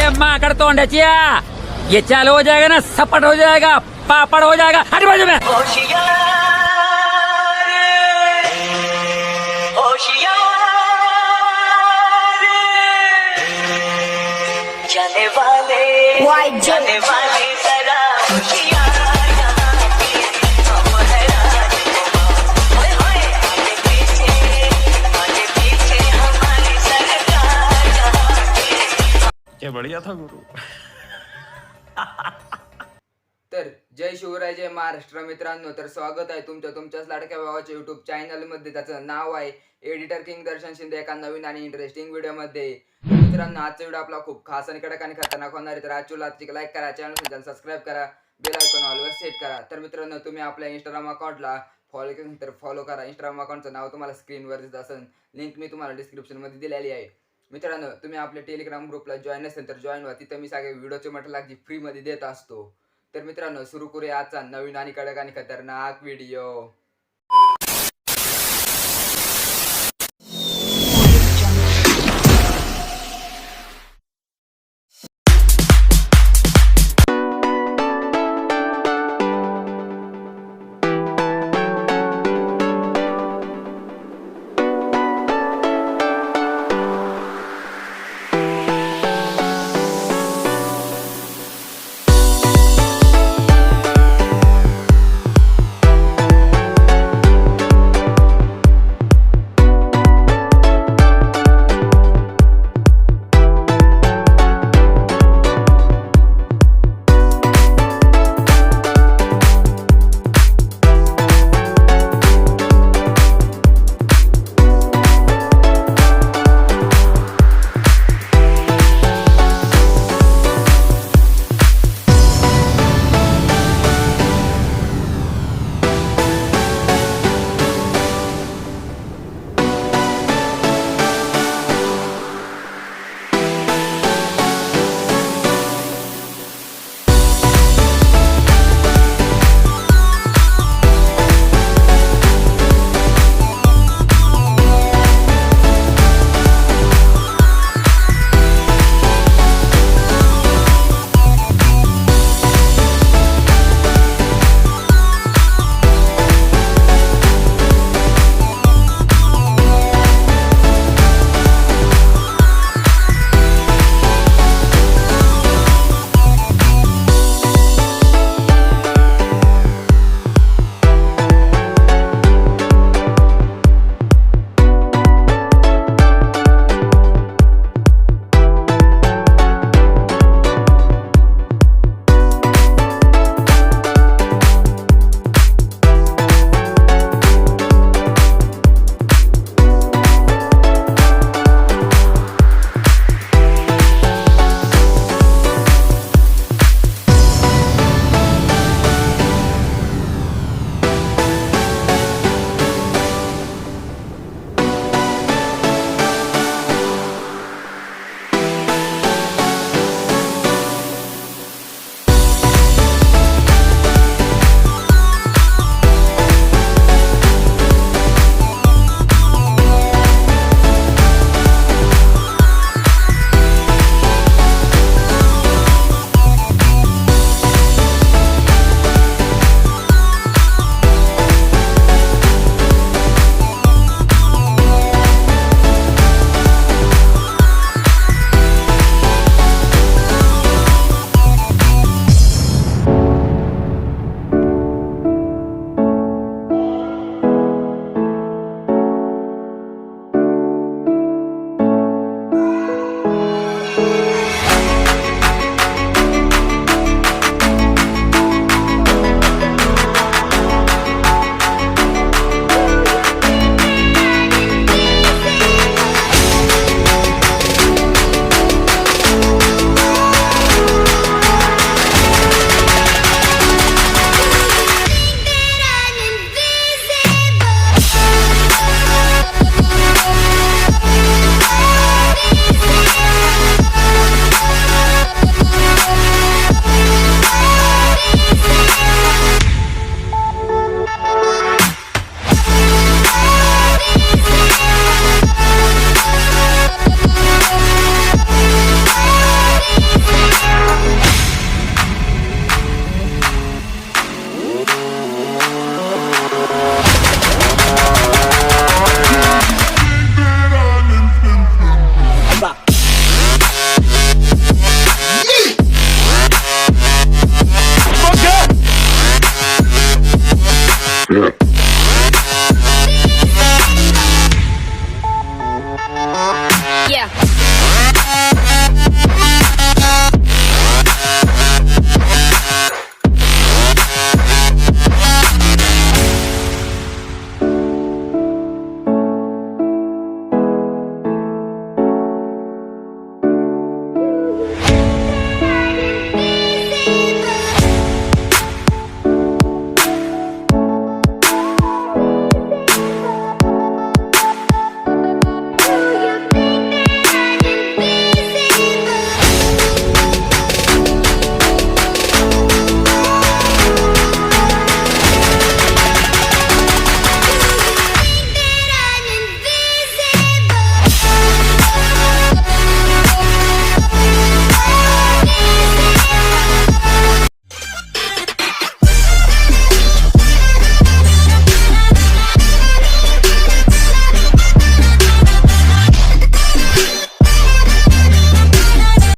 माकड़ तोंड्याची ये चालू हो जाएगा ना सपट हो जाएगा पापड़ हो जाएगा हट बाजू में। जाने वाले जरा क्या बढ़िया था गुरु। तर जय शिवराय जय महाराष्ट्र मित्रांनो, तर स्वागत आहे तुमच्याच लाडक्या भावाच्या युट्यूब चॅनल मध्ये. त्याचं नाव आहे एडिटर किंग दर्शन शिंदे. एका नवीन आणि इंटरेस्टिंग व्हिडिओ मध्ये मित्रांनो, आजचा व्हिडिओ आपला खूप खास आणि कडक आणि खतरनाक होणार आहे. तर आजची लाईक करा, चॅनल सबस्क्राईब करा, बेल आयकॉन ऑलवर सेट करा. तर मित्रांनो, तुम्ही आपल्या इंस्टाग्राम अकाउंटला फॉलो करा. इंस्टाग्राम अकाउंटचं नाव तुम्हाला स्क्रीनवर दिसत असेल, लिंक मी तुम्हाला डिस्क्रिप्शन मध्ये दिलेली आहे. मित्रांनो, तुम्ही आपल्या टेलिग्राम ग्रुपला जॉईन असेल तर जॉईन व्हा. तिथं मी सगळे व्हिडिओचे म्हटलं फ्री मध्ये देत असतो. तर मित्रांनो, सुरू करूया आजचा नवीन आणि कडक आणि खतरनाक व्हिडिओ.